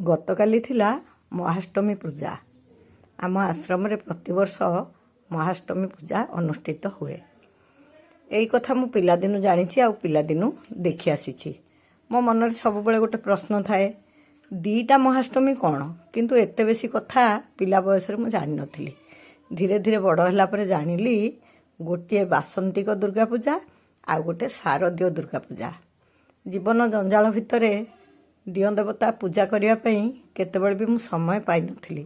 ଗତକାଲି ଥିଲା ମହାଷ୍ଟମୀ ପୂଜା। ଆମ ଆଶ୍ରମରେ ପ୍ରତିବର୍ଷ ମହାଷ୍ଟମୀ ପୂଜା ଅନୁଷ୍ଠିତ ହୁଏ। ଏଇ କଥା ମୁଁ ପିଲାଦିନୁ ଜାଣିଛି ଆଉ ପିଲାଦିନୁ ଦେଖି ଆସିଛି। ମୋ ମନରେ ସବୁବେଳେ ଗୋଟେ ପ୍ରଶ୍ନ ଥାଏ, ଦୁଇଟା ମହାଷ୍ଟମୀ କ'ଣ? କିନ୍ତୁ ଏତେ ବେଶୀ କଥା ପିଲା ବୟସରେ ମୁଁ ଜାଣିନଥିଲି। ଧୀରେ ଧୀରେ ବଡ଼ ହେଲା ପରେ ଜାଣିଲି ଗୋଟିଏ ବାସନ୍ତିକ ଦୁର୍ଗା ପୂଜା ଆଉ ଗୋଟେ ଶାରଦୀୟ ଦୁର୍ଗା ପୂଜା। ଜୀବନ ଜଞ୍ଜାଳ ଭିତରେ ଦିଅଁ ଦେବତା ପୂଜା କରିବା ପାଇଁ କେତେବେଳେ ବି ମୁଁ ସମୟ ପାଇନଥିଲି।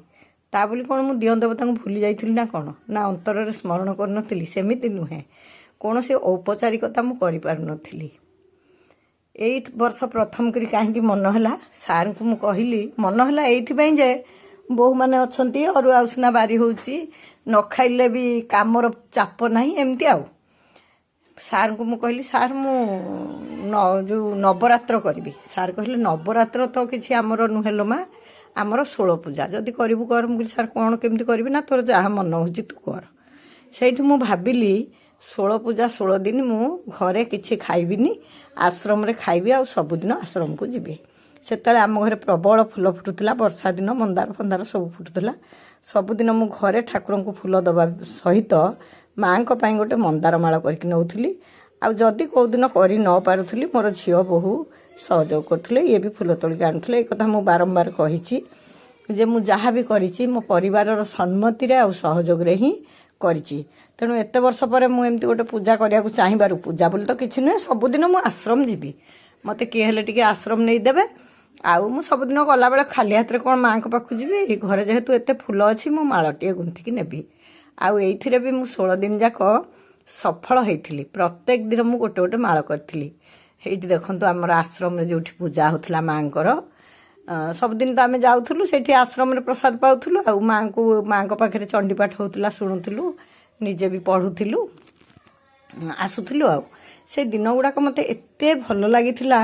ତା ବୋଲି କ'ଣ ମୁଁ ଦିଅଁ ଦେବତାଙ୍କୁ ଭୁଲି ଯାଇଥିଲି ନା କ'ଣ? ନା ଅନ୍ତରରେ ସ୍ମରଣ କରିନଥିଲି? ସେମିତି ନୁହେଁ। କୌଣସି ଔପଚାରିକତା ମୁଁ କରିପାରୁନଥିଲି। ଏଇ ବର୍ଷ ପ୍ରଥମ କରି କାହିଁକି ମନ ହେଲା, ସାର୍ଙ୍କୁ ମୁଁ କହିଲି, ମନ ହେଲା ଏଇଥିପାଇଁ ଯେ ବୋହୂମାନେ ଅଛନ୍ତି, ଅରୁଆ ଉଷୁନା ବାରି ହେଉଛି, ନ ଖାଇଲେ ବି କାମର ଚାପ ନାହିଁ, ଏମିତି ଆଉ। ସାର୍ଙ୍କୁ ମୁଁ କହିଲି, ସାର୍ ମୁଁ ଯେଉଁ ନବରାତ୍ର କରିବି। ସାର୍ କହିଲେ, ନବରାତ୍ର ତ କିଛି ଆମର ନୁହେଁ ଲୋ ମା, ଆମର 16 ପୂଜା। ଯଦି କରିବୁ କର। ମୁଁ କହିଲି, ସାର୍ କ'ଣ କେମିତି କରିବି? ନା ତୋର ଯାହା ମନ ହେଉଛି ତୁ କର। ସେଇଠି ମୁଁ ଭାବିଲି 16 ପୂଜା 16 ଦିନ ମୁଁ ଘରେ କିଛି ଖାଇବିନି, ଆଶ୍ରମରେ ଖାଇବି, ଆଉ ସବୁଦିନ ଆଶ୍ରମକୁ ଯିବି। ସେତେବେଳେ ଆମ ଘରେ ପ୍ରବଳ ଫୁଲ ଫୁଟୁଥିଲା। ବର୍ଷା ଦିନ ମନ୍ଦାର ଫନ୍ଦାର ସବୁ ଫୁଟୁଥିଲା। ସବୁଦିନ ମୁଁ ଘରେ ଠାକୁରଙ୍କୁ ଫୁଲ ଦେବା ସହିତ ମାଆଙ୍କ ପାଇଁ ଗୋଟେ ମନ୍ଦାର ମାଳ କରିକି ନେଉଥିଲି। ଆଉ ଯଦି କେଉଁଦିନ କରି ନ ପାରୁଥିଲି, ମୋର ଝିଅ ବୋହୂ ସହଯୋଗ କରୁଥିଲେ, ଇଏ ବି ଫୁଲ ତୋଳିକି ଆଣୁଥିଲେ। ଏ କଥା ମୁଁ ବାରମ୍ବାର କହିଛି ଯେ ମୁଁ ଯାହା ବି କରିଛି ମୋ ପରିବାରର ସମ୍ମତିରେ ଆଉ ସହଯୋଗରେ ହିଁ କରିଛି। ତେଣୁ ଏତେ ବର୍ଷ ପରେ ମୁଁ ଏମିତି ଗୋଟେ ପୂଜା କରିବାକୁ ଚାହିଁବାରୁ, ପୂଜା ବୋଲି ତ କିଛି ନୁହେଁ, ସବୁଦିନ ମୁଁ ଆଶ୍ରମ ଯିବି, ମୋତେ କିଏ ହେଲେ ଟିକେ ଆଶ୍ରମ ନେଇଦେବେ। ଆଉ ମୁଁ ସବୁଦିନ ଗଲାବେଳେ ଖାଲି ହାତରେ କ'ଣ ମାଆଙ୍କ ପାଖକୁ ଯିବି? ଘରେ ଯେହେତୁ ଏତେ ଫୁଲ ଅଛି, ମୁଁ ମାଳଟିଏ ଗୁନ୍ଥିକି ନେବି। ଆଉ ଏଇଥିରେ ବି ମୁଁ 16 ଦିନ ଯାକ ସଫଳ ହେଇଥିଲି। ପ୍ରତ୍ୟେକ ଦିନ ମୁଁ ଗୋଟେ ଗୋଟେ ମାଳ କରିଥିଲି। ଏଇଠି ଦେଖନ୍ତୁ ଆମର ଆଶ୍ରମରେ ଯେଉଁଠି ପୂଜା ହେଉଥିଲା ମାଆଙ୍କର, ସବୁଦିନ ତ ଆମେ ଯାଉଥିଲୁ, ସେଇଠି ଆଶ୍ରମରେ ପ୍ରସାଦ ପାଉଥିଲୁ। ଆଉ ମାଆଙ୍କ ପାଖରେ ଚଣ୍ଡୀପାଠ ହେଉଥିଲା, ଶୁଣୁଥିଲୁ, ନିଜେ ବି ପଢ଼ୁଥିଲୁ, ଆସୁଥିଲୁ। ଆଉ ସେ ଦିନ ଗୁଡ଼ାକ ମୋତେ ଏତେ ଭଲ ଲାଗିଥିଲା,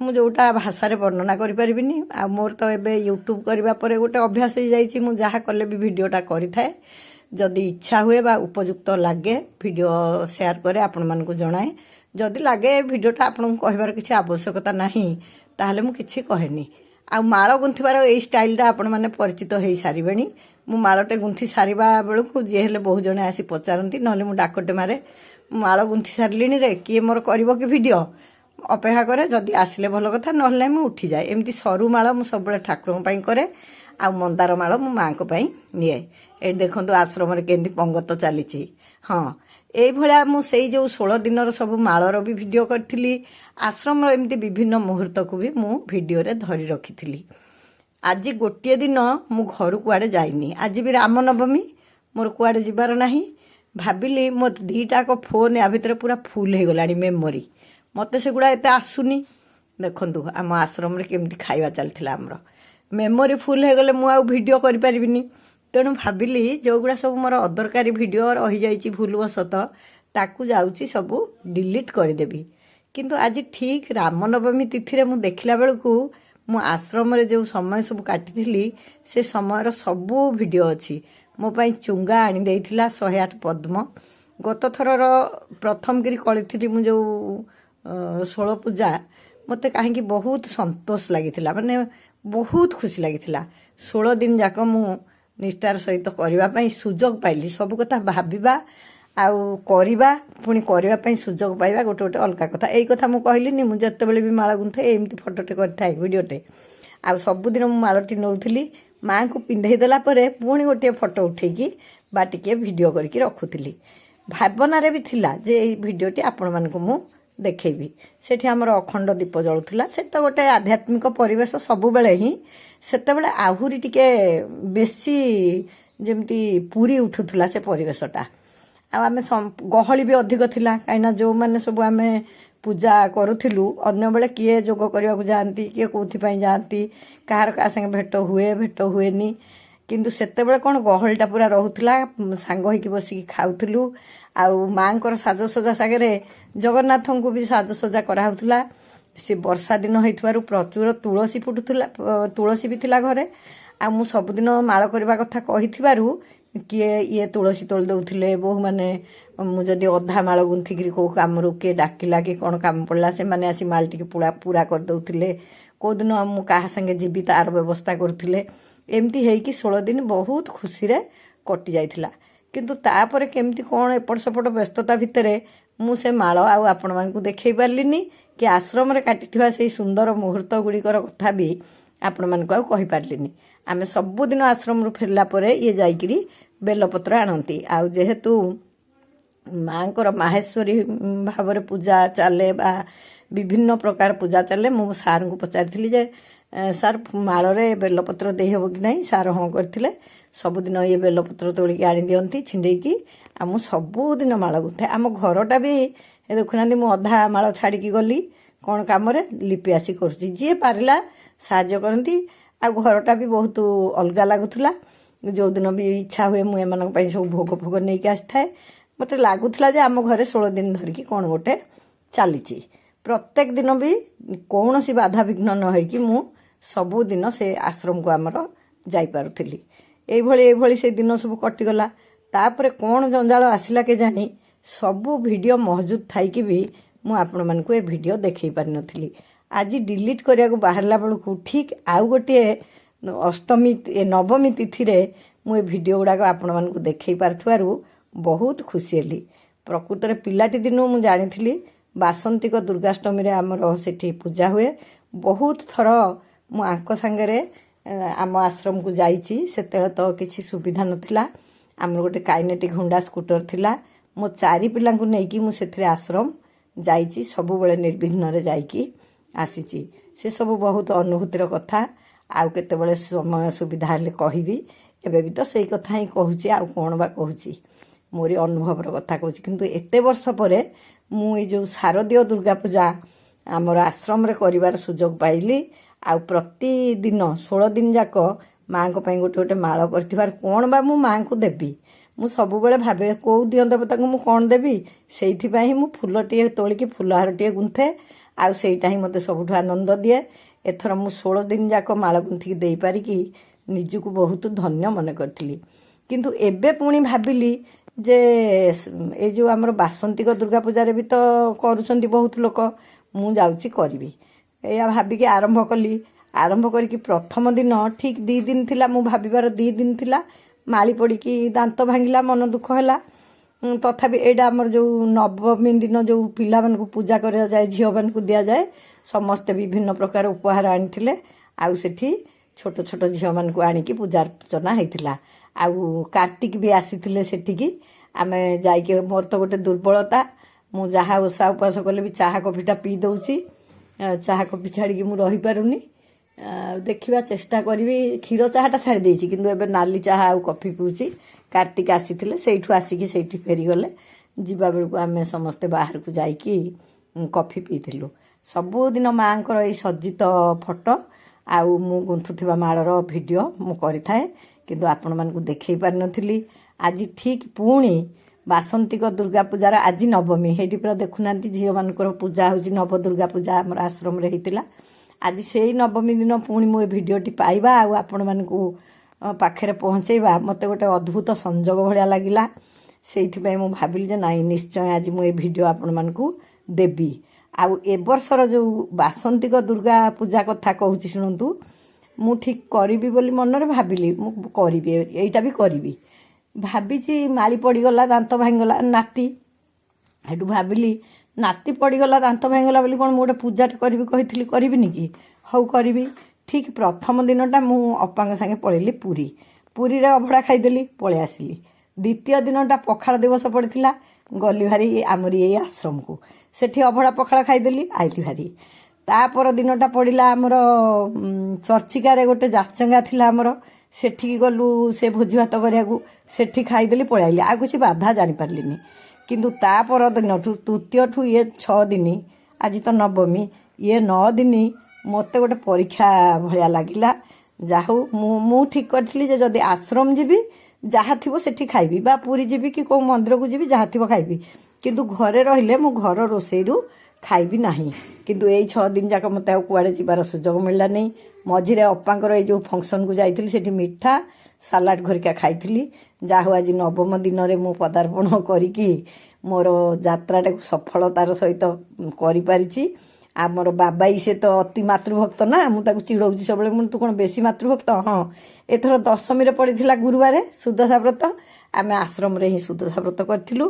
ମୁଁ ଯେଉଁଟା ଭାଷାରେ ବର୍ଣ୍ଣନା କରିପାରିବିନି। ଆଉ ମୋର ତ ଏବେ ୟୁଟ୍ୟୁବ୍ କରିବା ପରେ ଗୋଟେ ଅଭ୍ୟାସ ହେଇଯାଇଛି, ମୁଁ ଯାହା କଲେ ବି ଭିଡ଼ିଓଟା କରିଥାଏ। ଯଦି ଇଚ୍ଛା ହୁଏ ବା ଉପଯୁକ୍ତ ଲାଗେ, ଭିଡ଼ିଓ ସେୟାର କରେ, ଆପଣମାନଙ୍କୁ ଜଣାଏ। ଯଦି ଲାଗେ ଭିଡ଼ିଓଟା ଆପଣଙ୍କୁ କହିବାର କିଛି ଆବଶ୍ୟକତା ନାହିଁ, ତାହେଲେ ମୁଁ କିଛି କହେନି। ଆଉ ମାଳ ଗୁନ୍ଥିବାର ଏଇ ଷ୍ଟାଇଲଟା ଆପଣମାନେ ପରିଚିତ ହେଇସାରିବେଣି। ମୁଁ ମାଳଟେ ଗୁନ୍ଥି ସାରିବା ବେଳକୁ ଯିଏ ହେଲେ ବହୁ ଜଣେ ଆସି ପଚାରନ୍ତି, ନହେଲେ ମୁଁ ଡାକଟେ ମାରେ, ମାଳ ଗୁନ୍ଥି ସାରିଲିଣି ରେ, କିଏ ମୋର କରିବ କି ଭିଡ଼ିଓ? ଅପେକ୍ଷା କରେ, ଯଦି ଆସିଲେ ଭଲ କଥା, ନହେଲେ ନାହିଁ ମୁଁ ଉଠିଯାଏ। ଏମିତି ସରୁ ମାଳ ମୁଁ ସବୁବେଳେ ଠାକୁରଙ୍କ ପାଇଁ କରେ, ଆଉ ମନ୍ଦାର ମାଳ ମୁଁ ମାଆଙ୍କ ପାଇଁ ନିଏ। ଏଇଠି ଦେଖନ୍ତୁ ଆଶ୍ରମରେ କେମିତି ପଙ୍ଗତ ଚାଲିଛି। ହଁ, ଏଇଭଳିଆ ମୁଁ ସେଇ ଯେଉଁ 16 ଦିନର ସବୁ ମାଳର ବି ଭିଡ଼ିଓ କରିଥିଲି। ଆଶ୍ରମର ଏମିତି ବିଭିନ୍ନ ମୁହୂର୍ତ୍ତକୁ ବି ମୁଁ ଭିଡ଼ିଓରେ ଧରି ରଖିଥିଲି। ଆଜି ଗୋଟିଏ ଦିନ ମୁଁ ଘରୁ କୁଆଡ଼େ ଯାଇନି। ଆଜି ବି ରାମନବମୀ, ମୋର କୁଆଡ଼େ ଯିବାର ନାହିଁ। ଭାବିଲି ମୋ ଦୁଇଟାକ ଫୋନ୍ ୟା ଭିତରେ ପୁରା ଫୁଲ୍ ହେଇଗଲାଣି ମେମୋରି। ମୋତେ ସେଗୁଡ଼ା ଏତେ ଆସୁନି। ଦେଖନ୍ତୁ ଆମ ଆଶ୍ରମରେ କେମିତି ଖାଇବା ଚାଲିଥିଲା ଆମର। ମେମୋରି ଫୁଲ୍ ହେଇଗଲେ ମୁଁ ଆଉ ଭିଡ଼ିଓ କରିପାରିବିନି। ତେଣୁ ଭାବିଲି ଯେଉଁଗୁଡ଼ା ସବୁ ମୋର ଅଦରକାରୀ ଭିଡ଼ିଓ ରହିଯାଇଛି ଭୁଲବଶତଃ, ତାକୁ ଯାଉଛି ସବୁ ଡିଲିଟ୍ କରିଦେବି। କିନ୍ତୁ ଆଜି ଠିକ୍ ରାମନବମୀ ତିଥିରେ ମୁଁ ଦେଖିଲା ବେଳକୁ ମୁଁ ଆଶ୍ରମରେ ଯେଉଁ ସମୟ ସବୁ କାଟିଥିଲି, ସେ ସମୟର ସବୁ ଭିଡ଼ିଓ ଅଛି। ମୋ ପାଇଁ ଚୁଙ୍ଗା ଆଣିଦେଇଥିଲା 108 ପଦ୍ମ। ଗତ ଥରର ପ୍ରଥମ କରି କରିଥିଲି ମୁଁ ଯେଉଁ 16 ପୂଜା, ମୋତେ କାହିଁକି ବହୁତ ସନ୍ତୋଷ ଲାଗିଥିଲା, ମାନେ ବହୁତ ଖୁସି ଲାଗିଥିଲା। 16 ଦିନ ଯାକ ମୁଁ ନିଷ୍ଠାର ସହିତ କରିବା ପାଇଁ ସୁଯୋଗ ପାଇଲି। ସବୁ କଥା ଭାବିବା ଆଉ କରିବା, ପୁଣି କରିବା ପାଇଁ ସୁଯୋଗ ପାଇବା ଗୋଟେ ଗୋଟେ ଅଲଗା କଥା। ଏଇ କଥା ମୁଁ କହିଲିନି, ମୁଁ ଯେତେବେଳେ ବି ମାଳ ଗୁନ୍ଥେ ଏମିତି ଫଟୋଟେ କରିଥାଏ, ଭିଡ଼ିଓଟେ। ଆଉ ସବୁଦିନ ମୁଁ ମାଳଟି ନେଉଥିଲି, ମାଆଙ୍କୁ ପିନ୍ଧେଇ ଦେଲା ପରେ ପୁଣି ଗୋଟିଏ ଫଟୋ ଉଠେଇକି ବା ଟିକିଏ ଭିଡ଼ିଓ କରିକି ରଖୁଥିଲି। ଭାବନାରେ ବି ଥିଲା ଯେ ଏଇ ଭିଡ଼ିଓଟି ଆପଣମାନଙ୍କୁ ମୁଁ ଦେଖେଇବି। ସେଠି ଆମର ଅଖଣ୍ଡ ଦୀପ ଜଳୁଥିଲା। ସେଟା ଗୋଟେ ଆଧ୍ୟାତ୍ମିକ ପରିବେଶ ସବୁବେଳେ ହିଁ। ସେତେବେଳେ ଆହୁରି ଟିକେ ବେଶୀ ଯେମିତି ପୁରୀ ଉଠୁଥିଲା ସେ ପରିବେଶଟା। ଆଉ ଆମେ ଗହଳି ବି ଅଧିକ ଥିଲା, କାହିଁକିନା ଯେଉଁମାନେ ସବୁ ଆମେ ପୂଜା କରୁଥିଲୁ, ଅନ୍ୟବେଳେ କିଏ ଯୋଗ କରିବାକୁ ଯାଆନ୍ତି, କିଏ କେଉଁଥିପାଇଁ ଯାଆନ୍ତି, କାହାର କାହା ସାଙ୍ଗେ ଭେଟ ହୁଏ, ଭେଟ ହୁଏନି। କିନ୍ତୁ ସେତେବେଳେ କ'ଣ ଗହଳିଟା ପୁରା ରହୁଥିଲା, ସାଙ୍ଗ ହେଇକି ବସିକି ଖାଉଥିଲୁ। ଆଉ ମାଆଙ୍କର ସାଜସଜା ସାଙ୍ଗରେ ଜଗନ୍ନାଥଙ୍କୁ ବି ସାଜସଜା କରାହେଉଥିଲା। ସେ ବର୍ଷା ଦିନ ହେଇଥିବାରୁ ପ୍ରଚୁର ତୁଳସୀ ଫୁଟୁଥିଲା, ତୁଳସୀ ବି ଥିଲା ଘରେ। ଆଉ ମୁଁ ସବୁଦିନ ମାଳ କରିବା କଥା କହିଥିବାରୁ କିଏ ଇଏ ତୁଳସୀ ତୋଳି ଦେଉଥିଲେ ବୋହୂମାନେ। ମୁଁ ଯଦି ଅଧା ମାଳ ଗୁନ୍ଥିକିରି କେଉଁ କାମରୁ କିଏ ଡାକିଲା କି କ'ଣ କାମ ପଡ଼ିଲା, ସେମାନେ ଆସି ମାଳ ଟିକେ ପୁରା କରିଦେଉଥିଲେ। କେଉଁଦିନ ମୁଁ କାହା ସାଙ୍ଗେ ଯିବି ତାର ବ୍ୟବସ୍ଥା କରୁଥିଲେ। ଏମିତି ହେଇକି 16 ଦିନ ବହୁତ ଖୁସିରେ କଟି ଯାଇଥିଲା। କିନ୍ତୁ ତାପରେ କେମିତି କ'ଣ ଏପଟ ସେପଟ ବ୍ୟସ୍ତତା ଭିତରେ ମୁଁ ସେ ମାଳ ଆଉ ଆପଣମାନଙ୍କୁ ଦେଖାଇ ପାରିଲିନି କି ଆଶ୍ରମରେ କାଟିଥିବା ସେଇ ସୁନ୍ଦର ମୁହୂର୍ତ୍ତ ଗୁଡ଼ିକର କଥା ବି ଆପଣମାନଙ୍କୁ ଆଉ କହିପାରିଲିନି। ଆମେ ସବୁଦିନ ଆଶ୍ରମରୁ ଫେରିଲା ପରେ ଇଏ ଯାଇକିରି ବେଲପତ୍ର ଆଣନ୍ତି। ଆଉ ଯେହେତୁ ମାଙ୍କର ମାହେଶ୍ୱରୀ ଭାବରେ ପୂଜା ଚାଲେ ବା ବିଭିନ୍ନ ପ୍ରକାର ପୂଜା ଚାଲେ, ମୁଁ ସାର୍ଙ୍କୁ ପଚାରିଥିଲି ଯେ ସାର୍ ମାଳରେ ବେଲପତ୍ର ଦେଇହେବ କି ନାହିଁ। ସାର୍ ହଁ କରିଥିଲେ। ସବୁଦିନ ଇଏ ବେଲପତ୍ର ତୋଳିକି ଆଣିଦିଅନ୍ତି ଛିଣ୍ଡେଇକି, ଆଉ ମୁଁ ସବୁଦିନ ମାଳ ଗୁନ୍ଥେ। ଆମ ଘରଟା ବି ଦେଖୁନାହାନ୍ତି, ମୁଁ ଅଧା ମାଳ ଛାଡ଼ିକି ଗଲି କ'ଣ କାମରେ, ଲିପି ଆସି କରୁଛି। ଯିଏ ପାରିଲା ସାହାଯ୍ୟ କରନ୍ତି। ଆଉ ଘରଟା ବି ବହୁତ ଅଲଗା ଲାଗୁଥିଲା। ଯେଉଁଦିନ ବି ଇଚ୍ଛା ହୁଏ ମୁଁ ଏମାନଙ୍କ ପାଇଁ ସବୁ ଭୋଗ ଫୋଗ ନେଇକି ଆସିଥାଏ। ମୋତେ ଲାଗୁଥିଲା ଯେ ଆମ ଘରେ 16 ଦିନ ଧରିକି କ'ଣ ଗୋଟେ ଚାଲିଛି। ପ୍ରତ୍ୟେକ ଦିନ ବି କୌଣସି ବାଧାବିଘ୍ନ ନ ହେଇକି ମୁଁ ସବୁଦିନ ସେ ଆଶ୍ରମକୁ ଆମର ଯାଇପାରୁଥିଲି। ଏଇଭଳି ସେ ଦିନ ସବୁ କଟିଗଲା। ତାପରେ କ'ଣ ଜଞ୍ଜାଳ ଆସିଲା କେଜାଣି, ସବୁ ଭିଡ଼ିଓ ମହଜୁଦ ଥାଇକି ବି ମୁଁ ଆପଣମାନଙ୍କୁ ଏ ଭିଡ଼ିଓ ଦେଖାଇ ପାରିନଥିଲି। ଆଜି ଡିଲିଟ୍ କରିବାକୁ ବାହାରିଲା ବେଳକୁ ଠିକ୍ ଆଉ ଗୋଟିଏ ନବମୀ ତିଥିରେ ମୁଁ ଏ ଭିଡ଼ିଓ ଗୁଡ଼ାକ ଆପଣମାନଙ୍କୁ ଦେଖାଇ ପାରୁଥିବାରୁ ବହୁତ ଖୁସି ହେଲି। ପ୍ରକୃତରେ ପିଲାଟି ଦିନୁ ମୁଁ ଜାଣିଥିଲି ବାସନ୍ତିକ ଦୁର୍ଗାଷ୍ଟମୀରେ ଆମର ସେଠି ପୂଜା ହୁଏ। ବହୁତ ଥର ମୁଁ ଆଙ୍କ ସାଙ୍ଗରେ ଆମ ଆଶ୍ରମକୁ ଯାଇଛି। ସେତେବେଳେ ତ କିଛି ସୁବିଧା ନଥିଲା। ଆମର ଗୋଟେ କାଇନେଟିକ୍ ହୁଣ୍ଡା ସ୍କୁଟର ଥିଲା। ମୋ 4 ପିଲାଙ୍କୁ ନେଇକି ମୁଁ ସେଥିରେ ଆଶ୍ରମ ଯାଇଛି। ସବୁବେଳେ ନିର୍ବିଘ୍ନରେ ଯାଇକି ଆସିଛି। ସେସବୁ ବହୁତ ଅନୁଭୂତିର କଥା। ଆଉ କେତେବେଳେ ସମୟ ସୁବିଧା ହେଲେ କହିବି। ଏବେ ବି ତ ସେଇ କଥା ହିଁ କହୁଛି, ଆଉ କ'ଣ ବା କହୁଛି, ମୋରି ଅନୁଭବର କଥା କହୁଛି। କିନ୍ତୁ ଏତେ ବର୍ଷ ପରେ ମୁଁ ଏଇ ଯେଉଁ ଶାରଦୀୟ ଦୁର୍ଗା ପୂଜା ଆମର ଆଶ୍ରମରେ କରିବାର ସୁଯୋଗ ପାଇଲି। ଆଉ ପ୍ରତିଦିନ 16 ଦିନ ଯାକ ମାଙ୍କ ପାଇଁ ଗୋଟେ ଗୋଟେ ମାଳ କରିଥିବାର କ'ଣ ବା ମୁଁ ମାଙ୍କୁ ଦେବି। ମୁଁ ସବୁବେଳେ ଭାବେ କେଉଁ ଦିଅଁ ଦେବତାଙ୍କୁ ମୁଁ କ'ଣ ଦେବି। ସେଇଥିପାଇଁ ହିଁ ମୁଁ ଫୁଲଟିଏ ତୋଳିକି ଫୁଲହାରଟିଏ ଗୁନ୍ଥେ। ଆଉ ସେଇଟା ହିଁ ମୋତେ ସବୁଠୁ ଆନନ୍ଦ ଦିଏ। ଏଥର ମୁଁ 16 ଦିନ ଯାକ ମାଳ ଗୁନ୍ଥିକି ଦେଇପାରିକି ନିଜକୁ ବହୁତ ଧନ୍ୟ ମନେ କରିଥିଲି। କିନ୍ତୁ ଏବେ ପୁଣି ଭାବିଲି ଯେ ଏଇ ଯେଉଁ ଆମର ବାସନ୍ତିକ ଦୁର୍ଗା ପୂଜାରେ ବି ତ କରୁଛନ୍ତି ବହୁତ ଲୋକ, ମୁଁ ଯାଉଛି କରିବି। ଏଇଆ ଭାବିକି ଆରମ୍ଭ କଲି। ଆରମ୍ଭ କରିକି ପ୍ରଥମ ଦିନ ଠିକ୍ 2 ଦିନ ଥିଲା, ମୁଁ ଭାବିବାର 2 ଦିନ ଥିଲା, ମାଳି ପଡ଼ିକି ଦାନ୍ତ ଭାଙ୍ଗିଲା, ମନ ଦୁଃଖ ହେଲା। ତଥାପି ଏଇଟା ଆମର ଯେଉଁ ନବମୀ ଦିନ ଯେଉଁ ପିଲାମାନଙ୍କୁ ପୂଜା କରାଯାଏ, ଝିଅମାନଙ୍କୁ ଦିଆଯାଏ, ସମସ୍ତେ ବିଭିନ୍ନ ପ୍ରକାର ଉପହାର ଆଣିଥିଲେ। ଆଉ ସେଠି ଛୋଟ ଛୋଟ ଝିଅମାନଙ୍କୁ ଆଣିକି ପୂଜା ଅର୍ଚ୍ଚନା ହେଇଥିଲା। ଆଉ କାର୍ତ୍ତିକ ବି ଆସିଥିଲେ ସେଠିକି। ଆମେ ଯାଇକି, ମୋର ତ ଗୋଟେ ଦୁର୍ବଳତା, ମୁଁ ଯାହା ଓଷା ଉପାସ କଲେ ବି ଚାହା କଫିଟା ପିଇ ଦେଉଛି। ଚାହା କଫି ଛାଡ଼ିକି ମୁଁ ରହିପାରୁନି। ଦେଖିବା, ଚେଷ୍ଟା କରିବି। କ୍ଷୀର ଚାହାଟା ଛାଡ଼ି ଦେଇଛି, କିନ୍ତୁ ଏବେ ନାଲି ଚାହା ଆଉ କଫି ପିଉଛି। କାର୍ତ୍ତିକ ଆସିଥିଲେ, ସେଇଠୁ ଆସିକି ସେଇଠି ଫେରିଗଲେ। ଯିବା ବେଳକୁ ଆମେ ସମସ୍ତେ ବାହାରକୁ ଯାଇକି କଫି ପିଇଥିଲୁ। ସବୁଦିନ ମାଙ୍କର ଏଇ ସଜ୍ଜିତ ଫଟୋ ଆଉ ମୁଁ ଗୁନ୍ଥୁଥିବା ମାଳର ଭିଡ଼ିଓ ମୁଁ କରିଥାଏ, କିନ୍ତୁ ଆପଣମାନଙ୍କୁ ଦେଖାଇ ପାରିନଥିଲି। ଆଜି ଠିକ୍ ପୁଣି ବାସନ୍ତିକ ଦୁର୍ଗା ପୂଜାର ଆଜି ନବମୀ। ହେଇଠି ପୁରା ଦେଖୁନାହାନ୍ତି ଝିଅମାନଙ୍କର ପୂଜା ହେଉଛି, ନବଦୁର୍ଗା ପୂଜା ଆମର ଆଶ୍ରମରେ ହେଇଥିଲା। ଆଜି ସେଇ ନବମୀ ଦିନ ପୁଣି ମୁଁ ଏ ଭିଡ଼ିଓଟି ପାଇବା ଆଉ ଆପଣମାନଙ୍କୁ ପାଖରେ ପହଞ୍ଚାଇବା ମୋତେ ଗୋଟେ ଅଦ୍ଭୁତ ସଂଯୋଗ ଭଳିଆ ଲାଗିଲା। ସେଇଥିପାଇଁ ମୁଁ ଭାବିଲି ଯେ ନାଇଁ, ନିଶ୍ଚୟ ଆଜି ମୁଁ ଏ ଭିଡ଼ିଓ ଆପଣମାନଙ୍କୁ ଦେବି। ଆଉ ଏ ବର୍ଷର ଯେଉଁ ବାସନ୍ତିକ ଦୁର୍ଗା ପୂଜା କଥା କହୁଛି ଶୁଣନ୍ତୁ। ମୁଁ ଠିକ୍ କରିବି ବୋଲି ମନରେ ଭାବିଲି, ମୁଁ କରିବି, ଏଇଟା ବି କରିବି ଭାବିଛି। ମାଳି ପଡ଼ିଗଲା, ଦାନ୍ତ ଭାଙ୍ଗିଗଲା, ନାତି। ସେଠୁ ଭାବିଲି ନାତି ପଡ଼ିଗଲା, ଦାନ୍ତ ଭାଙ୍ଗିଗଲା ବୋଲି କ'ଣ ମୁଁ ଗୋଟେ ପୂଜାଟେ କରିବି କହିଥିଲି, କରିବିନି କି? ହଉ କରିବି। ଠିକ୍ ପ୍ରଥମ ଦିନଟା ମୁଁ ଅପାଙ୍କ ସାଙ୍ଗେ ପଳେଇଲି ପୁରୀ। ପୁରୀରେ ଅଭଡ଼ା ଖାଇଦେଲି, ପଳେଇ ଆସିଲି। ଦ୍ୱିତୀୟ ଦିନଟା ପଖାଳ ଦିବସ ପଡ଼ିଥିଲା, ଗଲି ଭାରି ଆମରି ଏଇ ଆଶ୍ରମକୁ। ସେଠି ଅଭଡ଼ା ପଖାଳ ଖାଇଦେଲି, ଆଇଲି ଭାରି। ତାପର ଦିନଟା ପଡ଼ିଲା ଆମର ଚର୍ଚ୍ଚିକାରେ ଗୋଟେ ଯାଚଙ୍ଗା ଥିଲା ଆମର, ସେଠିକି ଗଲୁ ସେ ଭୋଜି ଭାତ କରିବାକୁ। ସେଠି ଖାଇଦେଲି, ପଳେଇ ଆଇଲି। ଆଉ କିଛି ବାଧା ଜାଣିପାରିଲିନି। କିନ୍ତୁ ତା ପରଦିନଠୁ, ତୃତୀୟଠୁ ଇଏ 6 ଦିନ, ଆଜି ତ ନବମୀ, ଇଏ 9 ଦିନ ମୋତେ ଗୋଟେ ପରୀକ୍ଷା ଭଳିଆ ଲାଗିଲା। ଯାହା ହଉ ମୁଁ ଠିକ୍ କରିଥିଲି ଯେ ଯଦି ଆଶ୍ରମ ଯିବି, ଯାହା ଥିବ ସେଠି ଖାଇବି, ବା ପୁରୀ ଯିବି କି କେଉଁ ମନ୍ଦିରକୁ ଯିବି, ଯାହା ଥିବ ଖାଇବି। କିନ୍ତୁ ଘରେ ରହିଲେ ମୁଁ ଘର ରୋଷେଇରୁ ଖାଇବି ନାହିଁ। କିନ୍ତୁ ଏଇ 6 ଦିନ ଯାକ ମୋତେ ଆଉ କୁଆଡ଼େ ଯିବାର ସୁଯୋଗ ମିଳିଲାନି। ମଝିରେ ଅପାଙ୍କର ଏଇ ଯେଉଁ ଫଙ୍କସନ୍କୁ ଯାଇଥିଲି, ସେଠି ମିଠା ସାଲାଡ଼ ଘରିକା ଖାଇଥିଲି। ଯାହା ହଉ ଆଜି ନବମ ଦିନରେ ମୁଁ ପଦାର୍ପଣ କରିକି ମୋର ଯାତ୍ରାଟାକୁ ସଫଳତାର ସହିତ କରିପାରିଛି। ଆମର ବାବାଇ ସେ ତ ଅତି ମାତୃଭକ୍ତ ନା, ମୁଁ ତାକୁ ଚିଡ଼ଉଛି ସବୁବେଳେ, ମୁଁ ତୁ କ'ଣ ବେଶୀ ମାତୃଭକ୍ତ? ହଁ, ଏଥର ଦଶମୀରେ ପଡ଼ିଥିଲା ଗୁରୁବାରେ ସୁଦଶା ବ୍ରତ, ଆମେ ଆଶ୍ରମରେ ହିଁ ସୁଦଶା ବ୍ରତ କରିଥିଲୁ।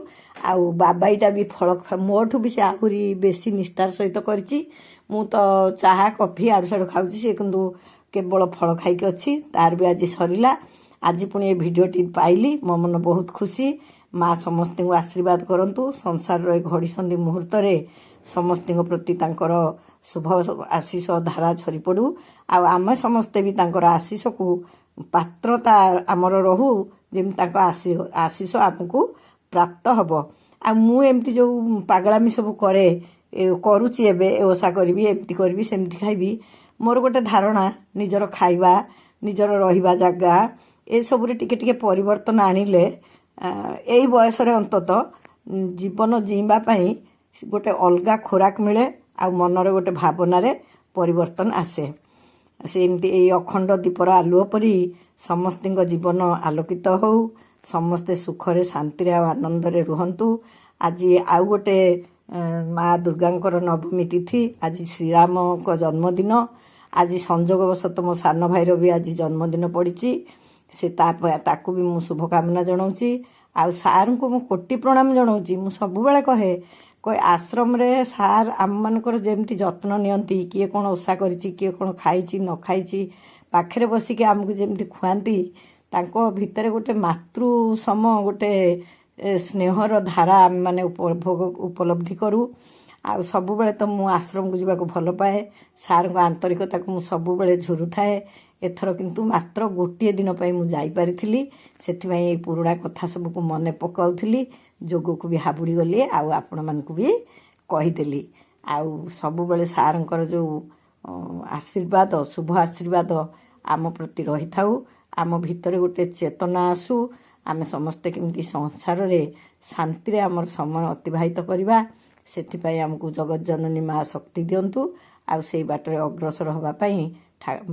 ଆଉ ବାବାଇଟା ବି ଫଳ ମୋଠୁ ବି ସେ ଆହୁରି ବେଶୀ ନିଷ୍ଠାର ସହିତ କରିଛି। ମୁଁ ତ ଚାହା କଫି ଆଡ଼ୁ ସାଡ଼ୁ ଖାଉଛି, ସେ କିନ୍ତୁ କେବଳ ଫଳ ଖାଇକି ଅଛି। ତାର ବି ଆଜି ସରିଲା। ଆଜି ପୁଣି ଏ ଭିଡ଼ିଓଟି ପାଇଲି, ମୋ ମନ ବହୁତ ଖୁସି। ମା ସମସ୍ତଙ୍କୁ ଆଶୀର୍ବାଦ କରନ୍ତୁ। ସଂସାରର ଏ ଘଡ଼ିସନ୍ଧି ମୁହୂର୍ତ୍ତରେ ସମସ୍ତଙ୍କ ପ୍ରତି ତାଙ୍କର ଶୁଭ ଆଶିଷ ଧାରା ଝରି ପଡ଼ୁ। ଆଉ ଆମେ ସମସ୍ତେ ବି ତାଙ୍କର ଆଶିଷକୁ ପାତ୍ରତା ଆମର ରହୁ, ଯେମିତି ତାଙ୍କ ଆଶିଷ ଆମକୁ ପ୍ରାପ୍ତ ହେବ। ଆଉ ମୁଁ ଏମିତି ଯେଉଁ ପାଗଳାମି ସବୁ କରୁଛି ଏବେ, ଏ ଓଷା କରିବି, ଏମିତି କରିବି, ସେମିତି ଖାଇବି, ମୋର ଗୋଟେ ଧାରଣା ନିଜର ଖାଇବା, ନିଜର ରହିବା ଜାଗା ଏସବୁରେ ଟିକେ ଟିକେ ପରିବର୍ତ୍ତନ ଆଣିଲେ ଏଇ ବୟସରେ ଅନ୍ତତଃ ଜୀବନ ଜିଇବା ପାଇଁ ଗୋଟେ ଅଲଗା ଖୋରାକ ମିଳେ, ଆଉ ମନରେ ଗୋଟେ ଭାବନାରେ ପରିବର୍ତ୍ତନ ଆସେ। ସେମିତି ଏଇ ଅଖଣ୍ଡ ଦୀପର ଆଲୁଅ ପରି ସମସ୍ତଙ୍କ ଜୀବନ ଆଲୋକିତ ହେଉ, ସମସ୍ତେ ସୁଖରେ ଶାନ୍ତିରେ ଆଉ ଆନନ୍ଦରେ ରୁହନ୍ତୁ। ଆଜି ଆଉ ଗୋଟେ ମା ଦୁର୍ଗାଙ୍କର ନବମୀ ତିଥି, ଆଜି ଶ୍ରୀରାମଙ୍କ ଜନ୍ମଦିନ। ଆଜି ସଂଯୋଗବଶତଃ ମୋ ସାନ ଭାଇର ବି ଆଜି ଜନ୍ମଦିନ ପଡ଼ିଛି। ସେ ତାକୁ ବି ମୁଁ ଶୁଭକାମନା ଜଣାଉଛି। ଆଉ ସାର୍ଙ୍କୁ ମୁଁ କୋଟି ପ୍ରଣାମ ଜଣାଉଛି। ମୁଁ ସବୁବେଳେ କହେ ଆଶ୍ରମରେ ସାର୍ ଆମମାନଙ୍କର ଯେମିତି ଯତ୍ନ ନିଅନ୍ତି, କିଏ କ'ଣ ଓଷା କରିଛି, କିଏ କ'ଣ ଖାଇଛି ନ ଖାଇଛି, ପାଖରେ ବସିକି ଆମକୁ ଯେମିତି ଖୁଆନ୍ତି, ତାଙ୍କ ଭିତରେ ଗୋଟେ ମାତୃ ସମ ଗୋଟେ ସ୍ନେହର ଧାରା ଆମେମାନେ ଉପଲବ୍ଧି କରୁ। ଆଉ ସବୁବେଳେ ତ ମୁଁ ଆଶ୍ରମକୁ ଯିବାକୁ ଭଲ ପାଏ। ସାର୍ଙ୍କ ଆନ୍ତରିକତାକୁ ମୁଁ ସବୁବେଳେ ଝୁରୁଥାଏ। ଏଥର କିନ୍ତୁ ମାତ୍ର ଗୋଟିଏ ଦିନ ପାଇଁ ମୁଁ ଯାଇପାରିଥିଲି, ସେଥିପାଇଁ ଏଇ ପୁରୁଣା କଥା ସବୁକୁ ମନେ ପକାଉଥିଲି। ଯୋଗକୁ ବି ହାବୁଡ଼ି ଗଲି, ଆଉ ଆପଣମାନଙ୍କୁ ବି କହିଦେଲି। ଆଉ ସବୁବେଳେ ସାର୍ଙ୍କର ଯେଉଁ ଆଶୀର୍ବାଦ, ଶୁଭ ଆଶୀର୍ବାଦ ଆମ ପ୍ରତି ରହିଥାଉ। ଆମ ଭିତରେ ଗୋଟେ ଚେତନା ଆସୁ, ଆମେ ସମସ୍ତେ କେମିତି ସଂସାରରେ ଶାନ୍ତିରେ ଆମର ସମୟ ଅତିବାହିତ କରିବା। ସେଥିପାଇଁ ଆମକୁ ଜଗତଜନନୀ ମା ଶକ୍ତି ଦିଅନ୍ତୁ। ଆଉ ସେଇ ବାଟରେ ଅଗ୍ରସର ହେବା ପାଇଁ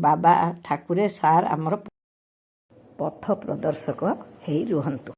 ବାବା ଠାକୁରେ ସାର୍ ଆମର ପଥ ପ୍ରଦର୍ଶକ ହେଇ ରୁହନ୍ତୁ।